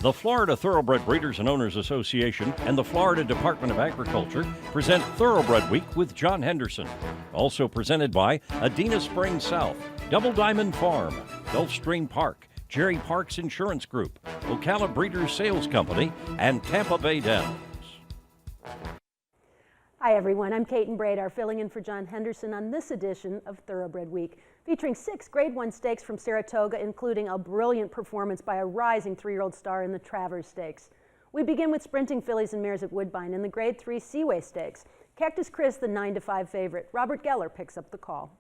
The Florida Thoroughbred Breeders and Owners Association and the Florida Department of Agriculture present Thoroughbred Week with John Henderson. Also presented by Adena Springs South, Double Diamond Farm, Gulfstream Park, Jerry Parks Insurance Group, Ocala Breeders Sales Company, and Tampa Bay Downs. Hi everyone, I'm Kate and Bradar filling in for John Henderson on this edition of Thoroughbred Week, featuring 6 Grade 1 stakes from Saratoga, including a brilliant performance by a rising 3-year-old star in the TRAVERS Stakes. We begin with sprinting fillies and mares at Woodbine in the Grade 3 SEAWAY Stakes. Cactus Chris, the 9-5 favorite. Robert Geller picks up the call.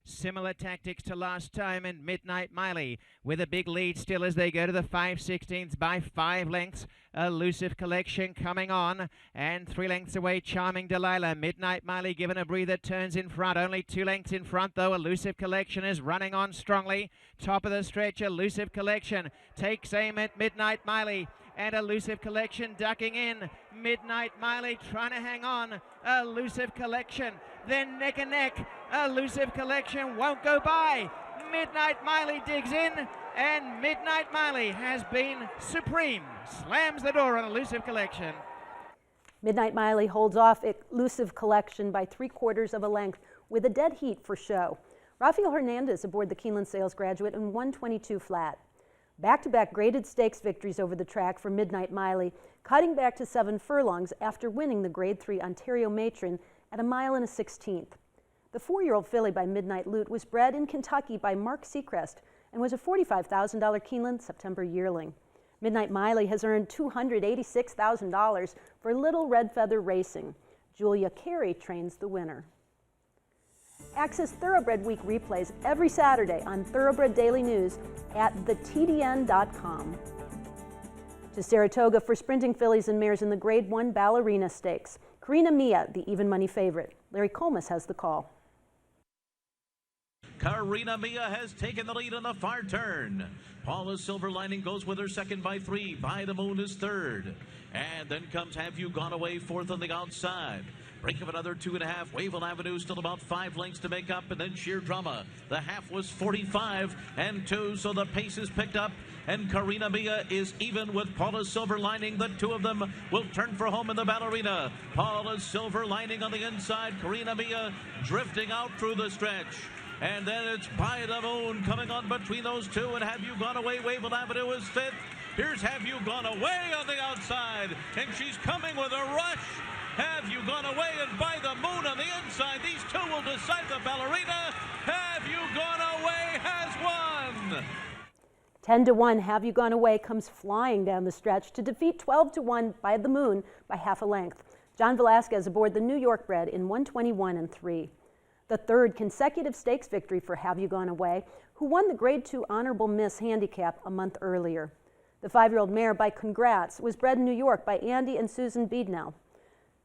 Similar tactics to last time, and Midnight Miley with a big lead still as they go to the 5/16 by 5 lengths. Elusive Collection coming on, and 3 lengths away, Charming Delilah. Midnight Miley given a breather, turns in front, only 2 lengths in front though. Elusive Collection is running on strongly. Top of the stretch, Elusive Collection takes aim at Midnight Miley, and Elusive Collection ducking in. Midnight Miley trying to hang on. Elusive Collection, then neck and neck. Elusive Collection won't go by. Midnight Miley digs in, and Midnight Miley has been supreme. Slams the door on Elusive Collection. Midnight Miley holds off Elusive Collection by 3/4 of a length with a dead heat for show. Rafael Hernandez aboard the Keeneland Sales Graduate in 122 flat. Back-to-back graded stakes victories over the track for Midnight Miley, cutting back to 7 furlongs after winning the Grade 3 Ontario Matron at 1 1/16. The 4-year-old filly by Midnight Lute was bred in Kentucky by Mark Seacrest and was a $45,000 Keeneland September yearling. Midnight Miley has earned $286,000 for Little Red Feather Racing. Julia Carey trains the winner. Access Thoroughbred Week replays every Saturday on Thoroughbred Daily News at thetdn.com. To Saratoga for sprinting fillies and mares in the Grade 1 Ballerina Stakes. Karina Mia, the even money favorite. Larry Colmas has the call. Karina Mia has taken the lead in the far turn. Paula's Silver Lining goes with her second by 3. By the Moon is third. And then comes Have You Gone Away fourth on the outside. Break of another 2.5. Wavell Avenue still about 5 lengths to make up, and then Sheer Drama. The half was 45 and 2, so the pace is picked up, and Karina Mia is even with Paula's Silver Lining. The two of them will turn for home in the Ballerina. Paula's Silver Lining on the inside, Karina Mia drifting out through the stretch. And then it's By the Moon coming on between those two, and Have You Gone Away, Wavell Avenue is 5th. Here's Have You Gone Away on the outside, and she's coming with a rush. Have You Gone Away and By the Moon on the inside. These two will decide the Ballerina. Have You Gone Away has won. 10-1, Have You Gone Away comes flying down the stretch to defeat 12-1 By the Moon by half a length. John Velasquez aboard the New York bred in 121 and 3. The third consecutive stakes victory for Have You Gone Away, who won the Grade 2 Honorable Miss Handicap a month earlier. The 5-year-old mare by Congrats was bred in New York by Andy and Susan Beednell.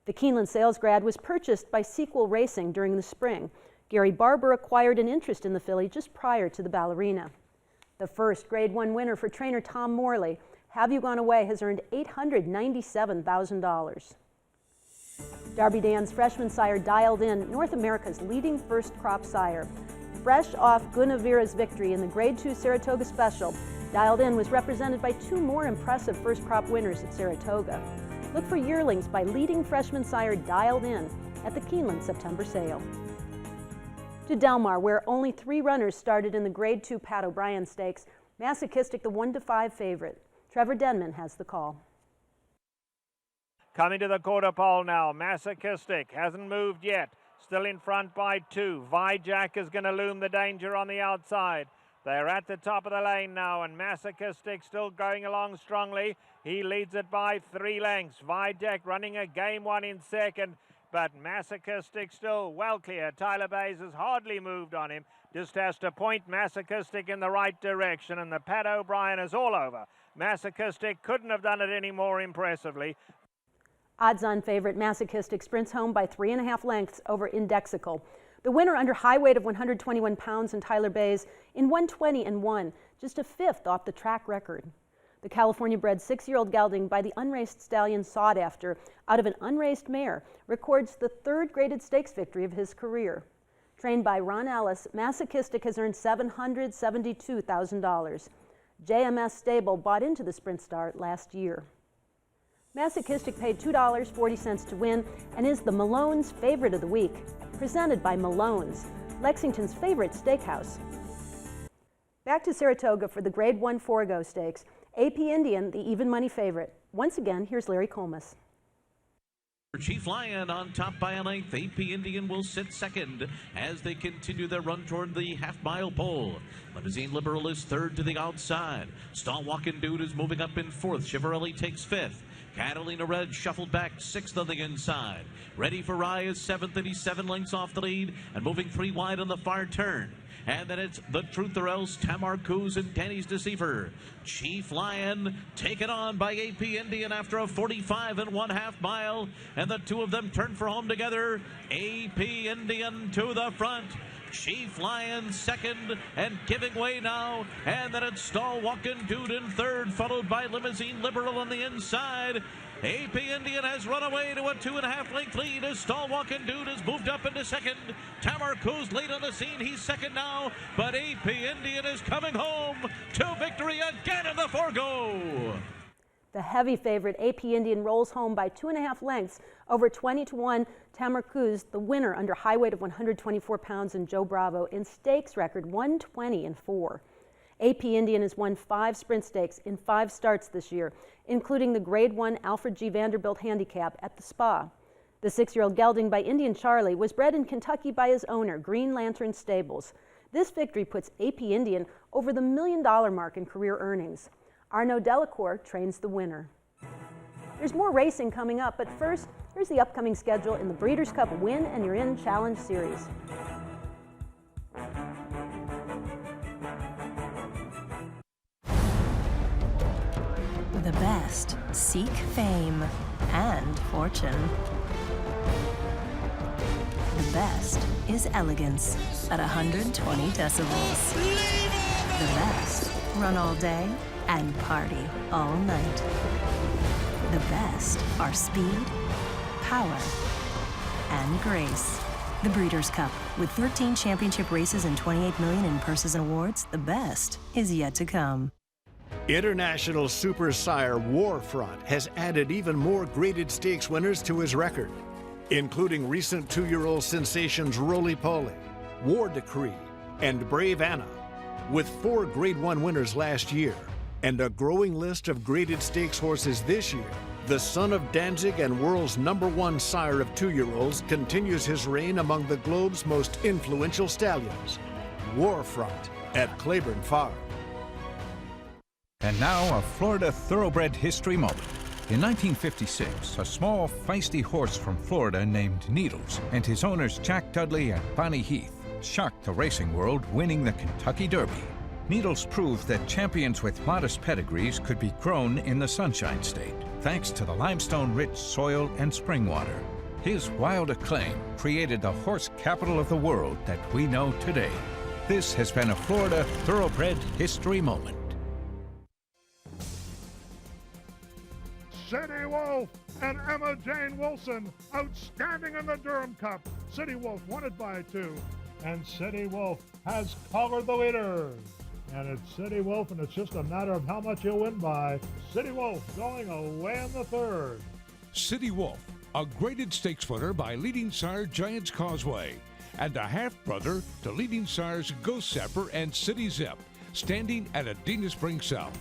The Keeneland Sales Grad was purchased by Sequel Racing during the spring. Gary Barber acquired an interest in the filly just prior to the Ballerina. The first Grade 1 winner for trainer Tom Morley, Have You Gone Away has earned $897,000. Darby Dan's freshman sire Dialed In, North America's leading first crop sire. Fresh off Guinevera's victory in the Grade 2 Saratoga Special, Dialed In was represented by 2 more impressive first crop winners at Saratoga. Look for yearlings by leading freshman sire Dialed In at the Keeneland September sale. To Del Mar, where only 3 runners started in the Grade 2 Pat O'Brien Stakes, Masochistic the 1-5 favorite. Trevor Denman has the call. Coming to the quarter pole now, Masochistic hasn't moved yet. Still in front by 2. Vijack is going to loom the danger on the outside. They're at the top of the lane now, and Masochistic still going along strongly. He leads it by 3 lengths. Vijack running a game 1 in second, but Masochistic still well clear. Tyler Bays has hardly moved on him. Just has to point Masochistic in the right direction, and the Pat O'Brien is all over. Masochistic couldn't have done it any more impressively. Odds-on favorite Masochistic sprints home by 3.5 lengths over Indexical. The winner under high weight of 121 pounds and Tyler Bays in 120 and 1, just a 5th off the track record. The California-bred 6-year-old gelding by the unraced stallion Sought After out of an unraced mare records the 3rd graded stakes victory of his career. Trained by Ron Ellis, Masochistic has earned $772,000. JMS Stable bought into the Sprint Star last year. Masochistic paid $2.40 to win and is the Malone's favorite of the week, presented by Malone's, Lexington's favorite steakhouse. Back to Saratoga for the Grade 1 FOREGO Stakes. AP Indian, the even money favorite. Once again, here's Larry Colmus. Chief Lion on top by a length. AP Indian will sit second as they continue their run toward the half-mile pole. Limousine Liberal is third to the outside. Stall Walkin' Dude is moving up in fourth. Chivarelli takes fifth. Catalina Red shuffled back sixth on the inside. Ready for Rye is seventh, and he's 7 lengths off the lead and moving 3 wide on the far turn. And then it's The Truth or Else, Tamar Coos, and Danny's Deceiver. Chief Lion taken on by AP Indian after a 45 1/2 mile. And the two of them turn for home together. AP Indian to the front. Chief Lion second and giving way now. And then it's Stall Walkin' Dude in third, followed by Limousine Liberal on the inside. AP Indian has run away to a 2.5 length lead as Stall Walkin' Dude has moved up into second. Tamar Coos late on the scene. He's second now, but AP Indian is coming home to victory again in the FOREGO. The heavy favorite, AP Indian, rolls home by 2.5 lengths over 20-1. Tamar Coos, the winner under high weight of 124 pounds, and Joe Bravo in stakes record 120-4. AP Indian has won 5 sprint stakes in 5 starts this year, including the Grade 1 Alfred G. Vanderbilt Handicap at the Spa. The 6-year-old gelding by Indian Charlie was bred in Kentucky by his owner, Green Lantern Stables. This victory puts AP Indian over the $1 million mark in career earnings. Arnaud Delacour trains the winner. There's more racing coming up, but first, here's the upcoming schedule in the Breeders' Cup Win and You're In Challenge Series. The best seek fame and fortune. The best is elegance at 120 decibels. The best run all day and party all night. The best are speed, power, and grace. The Breeders' Cup, with 13 championship races and $28 million in purses and awards, the best is yet to come. International Super Sire Warfront has added even more graded stakes winners to his record, including recent 2-year-old sensations Roly Poly, War Decree, and Brave Anna, with 4 Grade 1 winners last year and a growing list of graded stakes horses this year. The son of Danzig and world's #1 sire of 2-year-olds continues his reign among the globe's most influential stallions. Warfront at Claiborne Farm. And now, a Florida thoroughbred history moment. In 1956, a small, feisty horse from Florida named Needles and his owners Jack Dudley and Bonnie Heath shocked the racing world, winning the Kentucky Derby. Needles proved that champions with modest pedigrees could be grown in the Sunshine State, thanks to the limestone-rich soil and spring water. His wild acclaim created the horse capital of the world that we know today. This has been a Florida thoroughbred history moment. City Wolf and Emma Jane Wilson, outstanding in the Durham Cup. City Wolf won it by 2, and City Wolf has collared the leaders. And it's City Wolf, and it's just a matter of how much you win by. City Wolf going away in the 3rd. City Wolf, a graded stakes winner by leading sire Giants Causeway, and a half-brother to leading sires Ghost Zapper and City Zip, standing at Adena Springs South.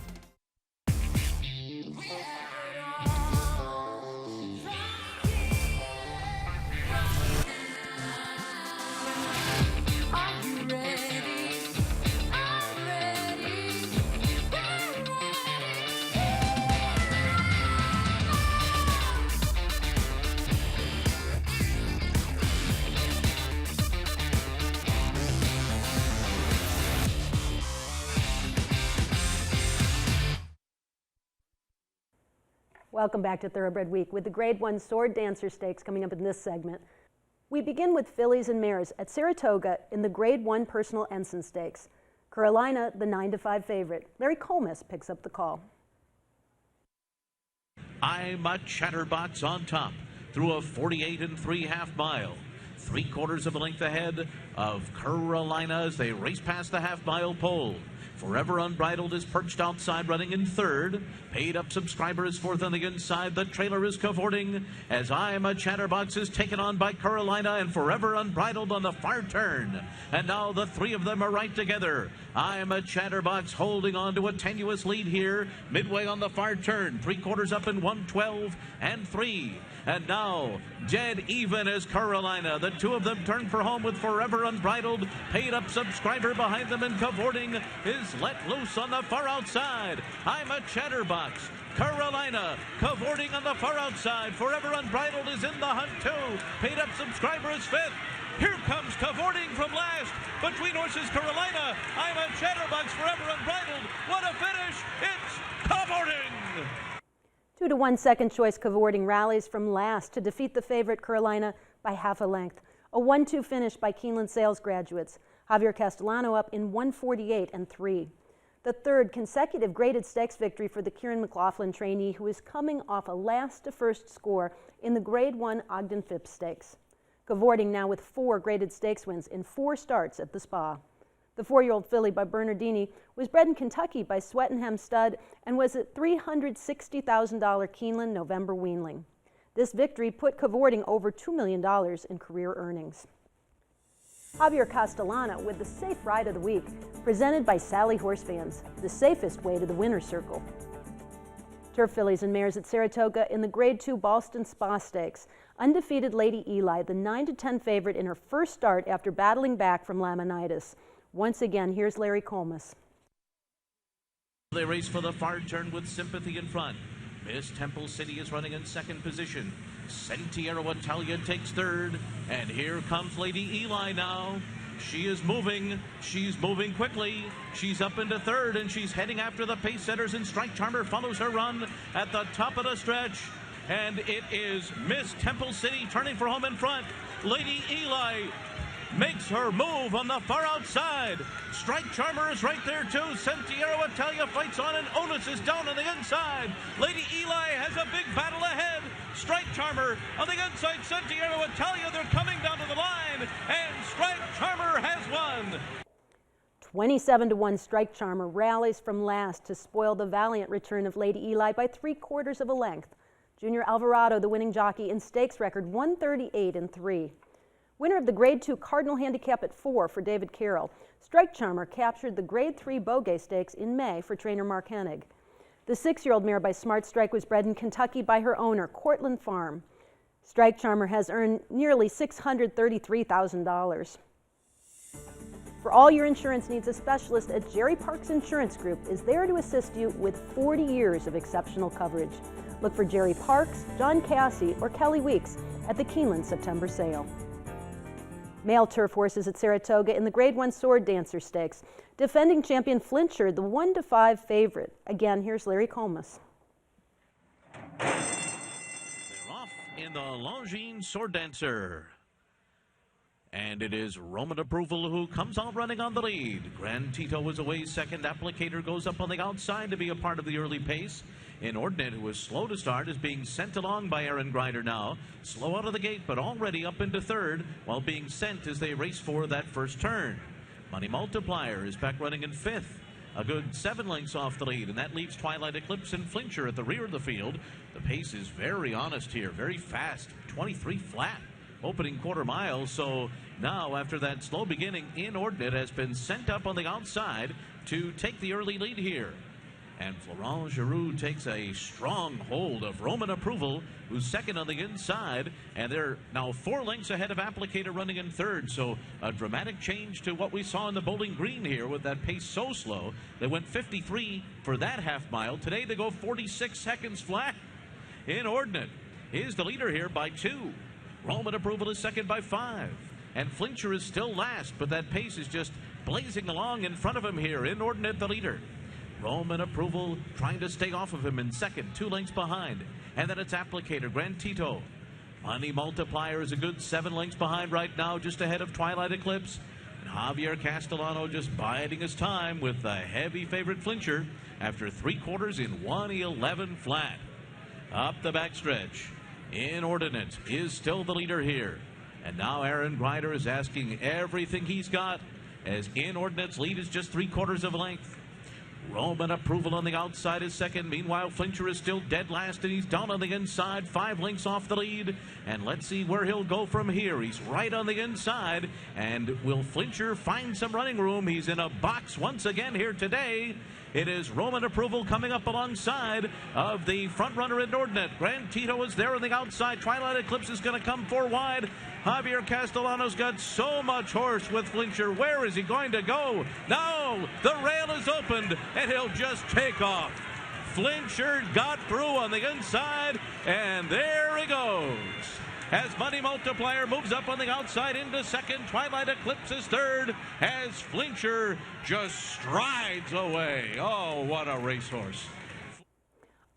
Welcome back to Thoroughbred Week with the Grade 1 Sword Dancer Stakes coming up in this segment. We begin with fillies and mares at Saratoga in the Grade 1 Personal Ensign Stakes. Carolina, the 9-5 favorite. Larry Colmus picks up the call. I'm a Chatterbox on top through a 48 3/2 mile. 3/4 of a length ahead of Carolina as they race past the half-mile pole. Forever Unbridled is perched outside, running in third. Paid Up Subscriber is fourth on the inside. The trailer is cavorting as I Am a Chatterbox is taken on by Carolina and Forever Unbridled on the far turn. And now the three of them are right together. I Am a Chatterbox holding on to a tenuous lead here. Midway on the far turn. 3/4 up in 1:12 and 3. And now, dead even as Carolina. The two of them turn for home with Forever Unbridled. Paid Up Subscriber behind them, and cavorting is let loose on the far outside. I'm a Chatterbox. Carolina cavorting on the far outside. Forever Unbridled is in the hunt too. Paid Up Subscriber is fifth. Here comes cavorting from last. Between horses, Carolina. I'm a Chatterbox, Forever Unbridled. What a finish. It's cavorting. 2-1 second choice cavorting rallies from last to defeat the favorite Carolina by half a length. A 1-2 finish by Keeneland Sales graduates. Javier Castellano up in 1:48 and 3. The third consecutive graded stakes victory for the Kieran McLaughlin trainee, who is coming off a last to first score in the Grade 1 Ogden Phipps Stakes. Cavorting now with 4 graded stakes wins in 4 starts at the Spa. The 4-year-old filly by Bernardini was bred in Kentucky by Swettenham Stud and was at $360,000 Keeneland November weanling. This victory put cavorting over $2 million in career earnings. Javier Castellano with the safe ride of the week, presented by Sally Horse Fans, the safest way to the winner's circle. Turf fillies and mares at Saratoga in the Grade 2 Ballston Spa Stakes. Undefeated Lady Eli, the 9-10 favorite in her first start after battling back from laminitis. Once again, here's Larry Colmus. They race for the far turn with Sympathy in front. Miss Temple City is running in second position. Sentiero Italia takes third. And here comes Lady Eli now. She is moving. She's moving quickly. She's up into third, and she's heading after the pace setters, and Strike Charmer follows her run at the top of the stretch. And it is Miss Temple City turning for home in front. Lady Eli makes her move on the far outside. Strike Charmer is right there too. Sentiero Italia fights on, and Onus is down on the inside. Lady Eli has a big battle ahead. Strike Charmer on the inside. Sentiero Italia, they're coming down to the line, and Strike Charmer has won. 27-1 Strike Charmer rallies from last to spoil the valiant return of Lady Eli by 3/4 of a length. Junior Alvarado, the winning jockey, in stakes record 138 and 3. Winner of the Grade 2 Cardinal Handicap at 4 for David Carroll, Strike Charmer captured the Grade 3 Bogey Stakes in May for trainer Mark Hennig. The 6-year-old mare by Smart Strike was bred in Kentucky by her owner, Cortland Farm. Strike Charmer has earned nearly $633,000. For all your insurance needs, a specialist at Jerry Parks Insurance Group is there to assist you with 40 years of exceptional coverage. Look for Jerry Parks, John Cassie, or Kelly Weeks at the Keeneland September sale. Male turf horses at Saratoga in the Grade 1 Sword Dancer Stakes. Defending champion Flincher, the 1-5 favorite. Again, here's Larry Colmus. They're off in the Longines Sword Dancer. And it is Roman Approval who comes out running on the lead. Grand Tito is away second. Applicator goes up on the outside to be a part of the early pace. Inordinate, who was slow to start, is being sent along by Aaron Grider now. Slow out of the gate, but already up into third, while being sent as they race for that first turn. Money Multiplier is back running in fifth. A good 7 lengths off the lead, and that leaves Twilight Eclipse and Flincher at the rear of the field. The pace is very honest here, very fast, 23 flat. Opening quarter mile, so now after that slow beginning, Inordinate has been sent up on the outside to take the early lead here. And Florent Giroux takes a strong hold of Roman Approval, who's second on the inside, and they're now 4 lengths ahead of Applicator running in third, so a dramatic change to what we saw in the Bowling Green here with that pace so slow. They went 53 for that half mile. Today they go 46 seconds flat. Inordinate is the leader here by 2. Roman Approval is second by 5. And Flincher is still last, but that pace is just blazing along in front of him here. Inordinate the leader. Roman Approval trying to stay off of him in second, 2 lengths behind. And then it's Applicator, Grand Tito. Money Multiplier is a good 7 lengths behind right now, just ahead of Twilight Eclipse. And Javier Castellano just biding his time with the heavy favorite Flincher after 3/4 in 1:11 flat. Up the backstretch, Inordinate is still the leader here. And now Aaron Grider is asking everything he's got, as Inordinate's lead is just 3/4 of a length. Roman Approval on the outside is second. Meanwhile, Flincher is still dead last, and he's down on the inside, 5 lengths off the lead. And let's see where he'll go from here. He's right on the inside. And will Flincher find some running room? He's in a box once again here today. It is Roman Approval coming up alongside of the front runner Inordinate. Grand Tito is there on the outside. Twilight Eclipse is going to come 4 wide. Javier Castellano's got so much horse with Flincher. Where is he going to go? No, the rail is opened, and he'll just take off. Flincher got through on the inside, and there he goes. As Money Multiplier moves up on the outside into second, Twilight Eclipse is third, as Flincher just strides away. Oh, what a racehorse.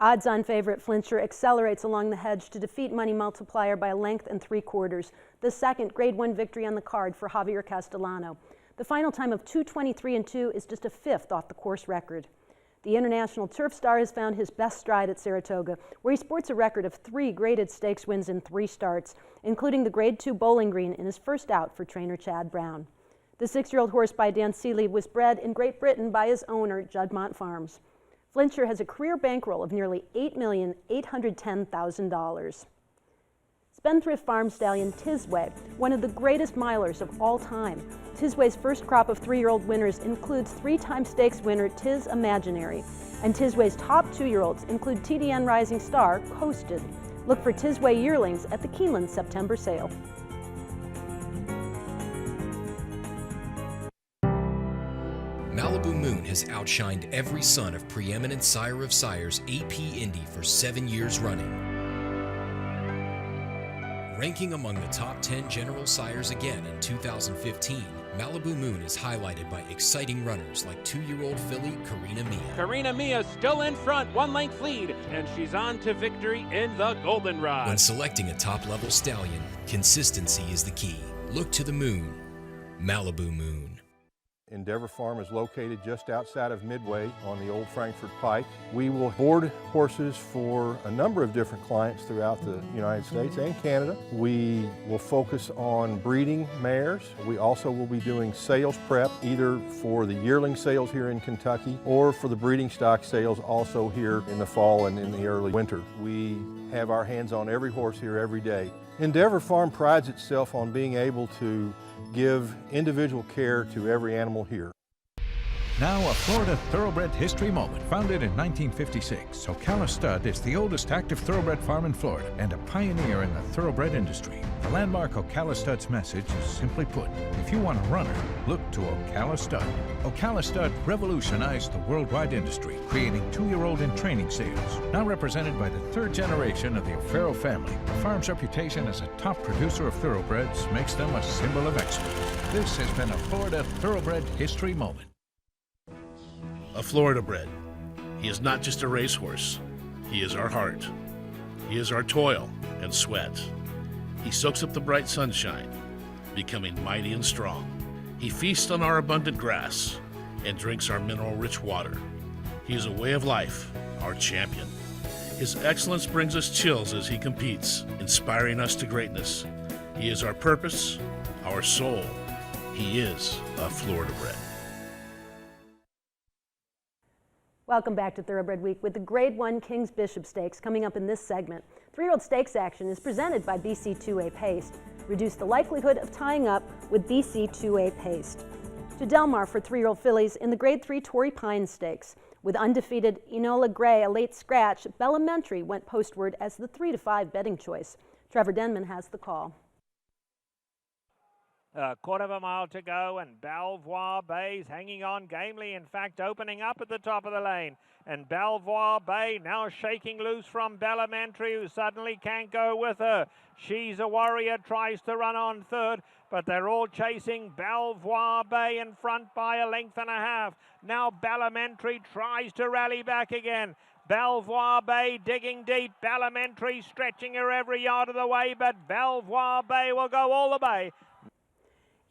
Odds-on favorite Flincher accelerates along the hedge to defeat Money Multiplier by a length and 3/4. The second Grade 1 victory on the card for Javier Castellano. The final time of 2:23-2 is just a 5th off the course record. The International Turf Star has found his best stride at Saratoga, where he sports a record of 3 graded stakes wins in 3 starts, including the Grade 2 Bowling Green in his first out for trainer Chad Brown. The 6-year-old horse by Dan Seeley was bred in Great Britain by his owner, Juddmonte Farms. Flincher has a career bankroll of nearly $8,810,000. Spendthrift Farm stallion Tisway, one of the greatest milers of all time. Tisway's first crop of 3-year-old winners includes 3-time stakes winner Tiz Imaginary, and Tisway's top 2-year-olds include TDN Rising Star, Coasted. Look for Tisway yearlings at the Keeneland September sale. Malibu Moon has outshined every son of preeminent Sire of Sires AP Indy for 7 years running. Ranking among the top 10 General Sires again in 2015, Malibu Moon is highlighted by exciting runners like 2-year-old filly Karina Mia. Karina Mia still in front, 1-length lead, and she's on to victory in the Goldenrod. When selecting a top-level stallion, consistency is the key. Look to the moon. Malibu Moon. Endeavor Farm is located just outside of Midway on the Old Frankfort Pike. We will board horses for a number of different clients throughout the United States and Canada. We will focus on breeding mares. We also will be doing sales prep, either for the yearling sales here in Kentucky or for the breeding stock sales also here in the fall and in the early winter. We have our hands on every horse here every day. Endeavor Farm prides itself on being able to give individual care to every animal here. Now a Florida Thoroughbred history moment. Founded in 1956, Ocala Stud is the oldest active thoroughbred farm in Florida and a pioneer in the thoroughbred industry. The landmark Ocala Stud's message is simply put, if you want a runner, look to Ocala Stud. Ocala Stud revolutionized the worldwide industry, creating 2-year-old in training sales. Now represented by the 3rd generation of the O'Farrell family, the farm's reputation as a top producer of thoroughbreds makes them a symbol of excellence. This has been a Florida Thoroughbred history moment. A Florida-bred. He is not just a racehorse. He is our heart. He is our toil and sweat. He soaks up the bright sunshine, becoming mighty and strong. He feasts on our abundant grass and drinks our mineral-rich water. He is a way of life, our champion. His excellence brings us chills as he competes, inspiring us to greatness. He is our purpose, our soul. He is a Florida-bred. Welcome back to Thoroughbred Week with the Grade 1 King's Bishop Stakes coming up in this segment. 3-year-old stakes action is presented by BC2A Paste. Reduce the likelihood of tying up with BC2A Paste. To Del Mar for 3-year-old fillies in the Grade 3 Torrey Pine Stakes. With undefeated Enola Gray a late scratch, Bellamentary went postward as the 3-5 betting choice. Trevor Denman has the call. A 1/4 mile to go, and Belvoir Bay's hanging on gamely, in fact opening up at the top of the lane. And Belvoir Bay now shaking loose from Bellamentary, who suddenly can't go with her. She's a Warrior tries to run on 3rd, but they're all chasing Belvoir Bay in front by a 1.5 lengths. Now Bellamentary tries to rally back again. Belvoir Bay digging deep, Bellamentary stretching her every yard of the way, but Belvoir Bay will go all the way.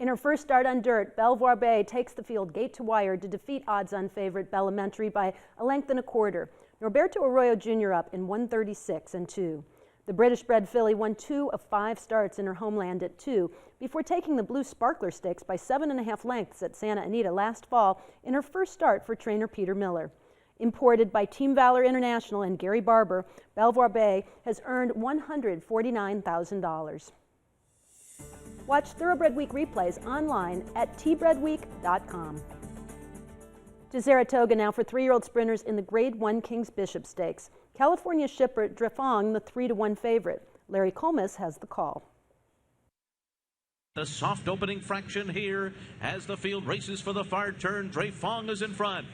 In her first start on dirt, Belvoir Bay takes the field gate to wire to defeat odds-on favorite Bellamentary by a 1.25 lengths. Norberto Arroyo Jr. up in 1:36-2. The British-bred filly won 2 of 5 starts in her homeland at 2 before taking the Blue Sparkler Stakes by 7.5 lengths at Santa Anita last fall in her first start for trainer Peter Miller. Imported by Team Valor International and Gary Barber, Belvoir Bay has earned $149,000. Watch Thoroughbred Week replays online at tbredweek.com. To Saratoga now for 3-year-old sprinters in the Grade 1 Kings Bishop Stakes. California shipper Drefong, the 3-1 favorite. Larry Colmus has the call. The soft opening fraction here as the field races for the far turn. Drefong is in front.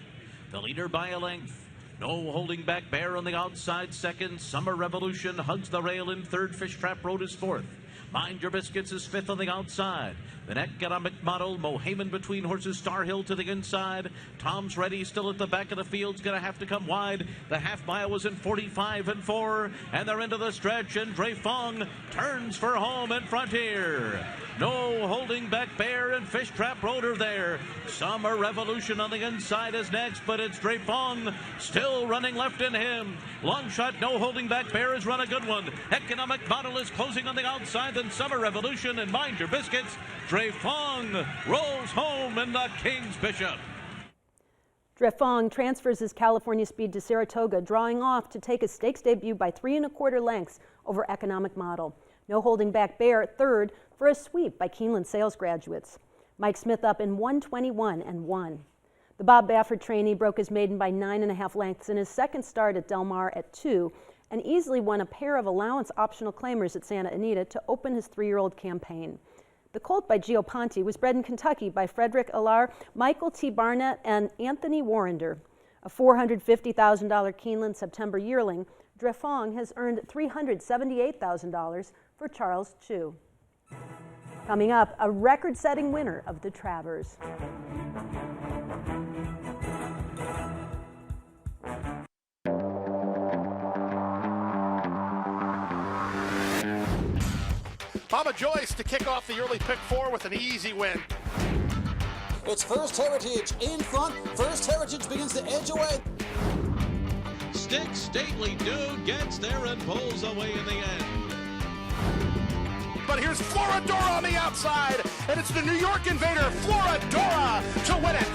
The leader by a length. No holding back Bear on the outside second. Summer Revolution hugs the rail in third. Fish Trap Road is fourth. Mind Your Biscuits is fifth on the outside. Then Economic Model, Mohaman between horses, Star Hill to the inside. Tom's Ready still at the back of the field's going to have to come wide. The half mile was in 45 and 4, and they're into the stretch, and Drefong turns for home in front here. No holding back Bear and Fish Trap Road are there. Summer Revolution on the inside is next, but it's Drefong still running left in him. Long shot, no holding back Bear has run a good one. Economic Model is closing on the outside, then Summer Revolution and Mind Your Biscuits. Drefong rolls home in the King's Bishop. Drefong transfers his California speed to Saratoga, drawing off to take his stakes debut by 3 1/4 lengths over Economic Model. No holding back Bear at third for a sweep by Keeneland sales graduates. Mike Smith up in 1:21 and 1. The Bob Baffert trainee broke his maiden by 9.5 lengths in his second start at Del Mar at 2 and easily won a pair of allowance optional claimers at Santa Anita to open his 3-year-old campaign. The colt by Gio Ponte was bred in Kentucky by Frederick Alar, Michael T. Barnett, and Anthony Warrender. A $450,000 Keeneland September yearling, Drefong has earned $378,000 for Charles Chu. Coming up, a record-setting winner of the Travers. Mama Joyce to kick off the early pick 4 with an easy win. It's First Heritage in front. First Heritage begins to edge away. Stick Stately Dude gets there and pulls away in the end. But here's Floridora on the outside, and it's the New York Invader, Floridora, to win it.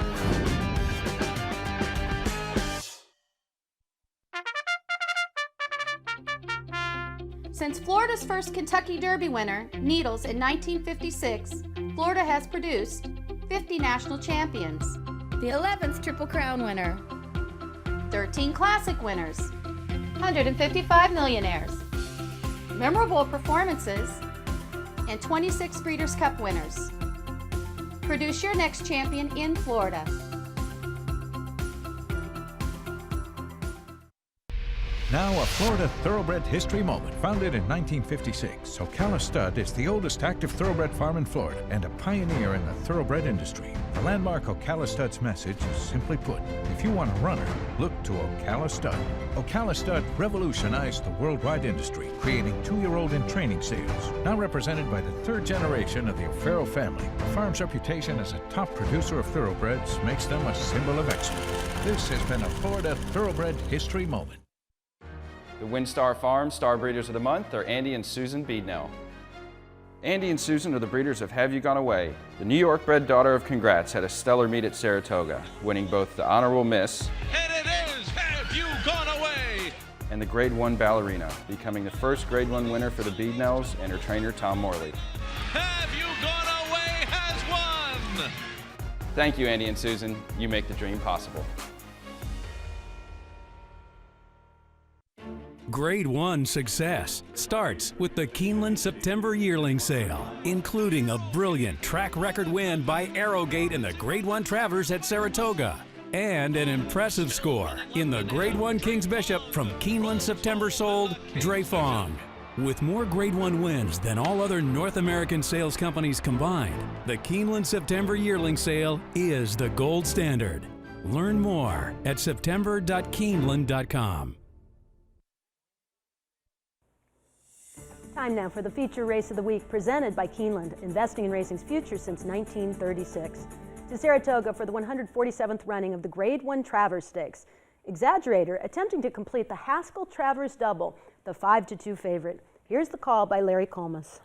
Since Florida's first Kentucky Derby winner, Needles, in 1956, Florida has produced 50 national champions, the 11th Triple Crown winner, 13 classic winners, 155 millionaires, memorable performances, and 26 Breeders' Cup winners. Produce your next champion in Florida. Now a Florida Thoroughbred history moment. Founded in 1956, Ocala Stud is the oldest active thoroughbred farm in Florida and a pioneer in the thoroughbred industry. The landmark Ocala Stud's message is simply put, if you want a runner, look to Ocala Stud. Ocala Stud revolutionized the worldwide industry, creating 2-year-old in training sales. Now represented by the 3rd generation of the O'Farrell family, the farm's reputation as a top producer of thoroughbreds makes them a symbol of excellence. This has been a Florida Thoroughbred history moment. The WinStar Farm Star Breeders of the Month are Andy and Susan Beednell. Andy and Susan are the breeders of Have You Gone Away? The New York bred daughter of Congrats had a stellar meet at Saratoga, winning both the Honorable Miss And it is Have You Gone Away? and the Grade 1 Ballerina, becoming the first Grade 1 winner for the Beednells and her trainer Tom Morley. Have You Gone Away has won! Thank you, Andy and Susan. You make the dream possible. Grade 1 success starts with the Keeneland September Yearling Sale, including a brilliant track record win by Arrowgate in the Grade 1 Travers at Saratoga, and an impressive score in the Grade 1 Kings Bishop from Keeneland September sold Drefong. With more Grade 1 wins than all other North American sales companies combined, the Keeneland September Yearling Sale is the gold standard. Learn more at september.keeneland.com. Time now for the feature race of the week, presented by Keeneland, investing in racing's future since 1936. To Saratoga for the 147th running of the Grade 1 Travers Stakes. Exaggerator attempting to complete the Haskell-Travers double, the 5-2 favorite. Here's the call by Larry Colmas.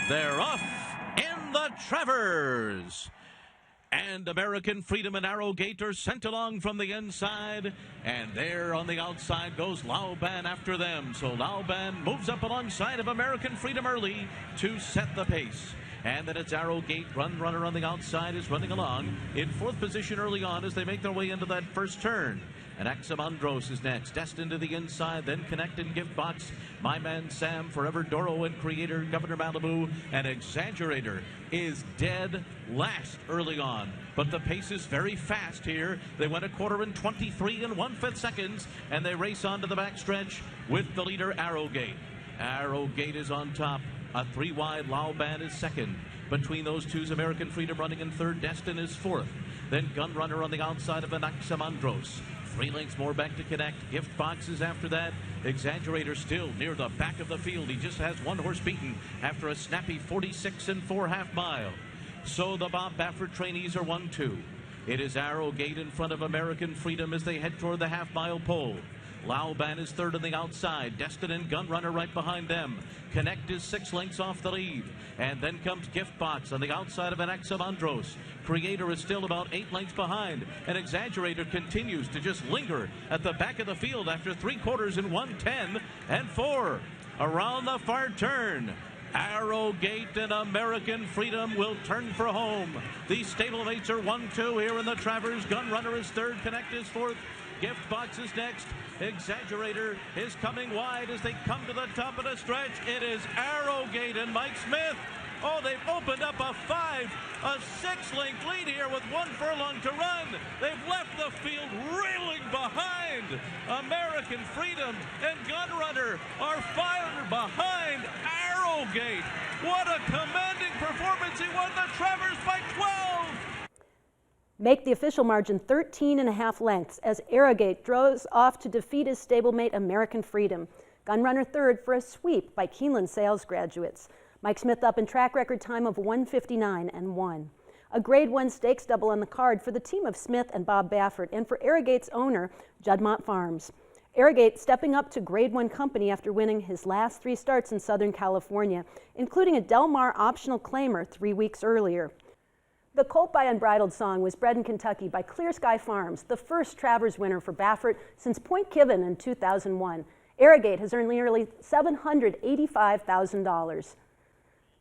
They're off in the Travers. And American Freedom and Arrowgate are sent along from the inside. And there on the outside goes Laoban after them. So Laoban moves up alongside of American Freedom early to set the pace. And then it's Arrowgate, runner on the outside, is running along in fourth position early on as they make their way into that first turn. And Axamandros is next, destined to the inside, then Connect and Gift Box. My Man Sam, Forever Doro and Creator, Governor Malibu, and Exaggerator is dead last early on. But the pace is very fast here. They went a quarter in 23 and 1/5 seconds, and they race on to the backstretch with the leader Arrowgate. Arrowgate is on top. A 3 wide, Laoban is second. Between those two's American Freedom running in third, Destin is fourth. Then Gunrunner on the outside of Anaximandros. 3 lengths more back to Connect. Gift Boxes after that. Exaggerator still near the back of the field. He just has 1 horse beaten after a snappy 46 4/2 mile. So the Bob Baffert trainees are 1-2. It is Arrowgate in front of American Freedom as they head toward the half-mile pole. Laoban is third on the outside. Destin and Gunrunner right behind them. Connect is 6 lengths off the lead. And then comes Gift Box on the outside of Anaximandros. Creator is still about 8 lengths behind. And Exaggerator continues to just linger at the back of the field after 3 quarters in 1:10 and 4. Around the far turn, Arrowgate and American Freedom will turn for home. These stablemates are 1-2 here in the Travers. Gunrunner is third. Connect is fourth. Gift Box is next. Exaggerator is coming wide as they come to the top of the stretch. It is Arrowgate and Mike Smith. Oh, they've opened up a 6-length lead here with 1 furlong to run. They've left the field reeling behind. American Freedom and Gunrunner are fired behind Arrowgate. What a commanding performance. He won the Travers by 12. Make the official margin 13.5 lengths as Arrowgate draws off to defeat his stablemate American Freedom. Gunrunner third for a sweep by Keeneland sales graduates. Mike Smith up in track record time of 1:59 and 1. A Grade 1 stakes double on the card for the team of Smith and Bob Baffert and for Arrowgate's owner, Juddmonte Farms. Arrowgate stepping up to Grade 1 company after winning his last 3 starts in Southern California, including a Del Mar optional claimer 3 weeks earlier. The Colt by Unbridled Song was bred in Kentucky by Clear Sky Farms, the first Travers winner for Baffert since Point Kiven in 2001. Arrowgate has earned nearly $785,000.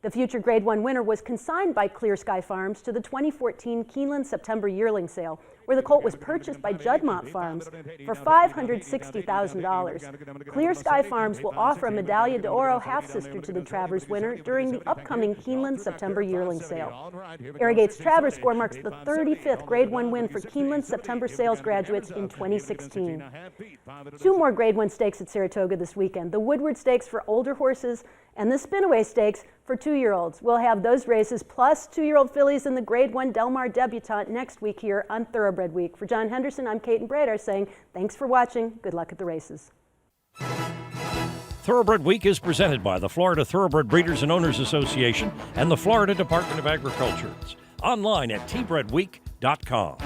The future Grade 1 winner was consigned by Clear Sky Farms to the 2014 Keeneland September yearling sale, where the colt was purchased by Juddmonte Farms for $560,000. Clear Sky Farms will offer a Medaglia d'Oro half-sister to the Travers winner during the upcoming Keeneland September yearling sale. Arrowgate's Travers score marks the 35th Grade 1 win for Keeneland September sales graduates in 2016. 2 more Grade 1 stakes at Saratoga this weekend, the Woodward Stakes for older horses and the Spinaway Stakes for 2-year-olds. We'll have those races plus 2-year-old fillies in the Grade 1 Del Mar debutante next week here on Thoroughbred Week. For John Henderson, I'm Kate and Bradar saying thanks for watching. Good luck at the races. Thoroughbred Week is presented by the Florida Thoroughbred Breeders and Owners Association and the Florida Department of Agriculture. It's online at tbredweek.com.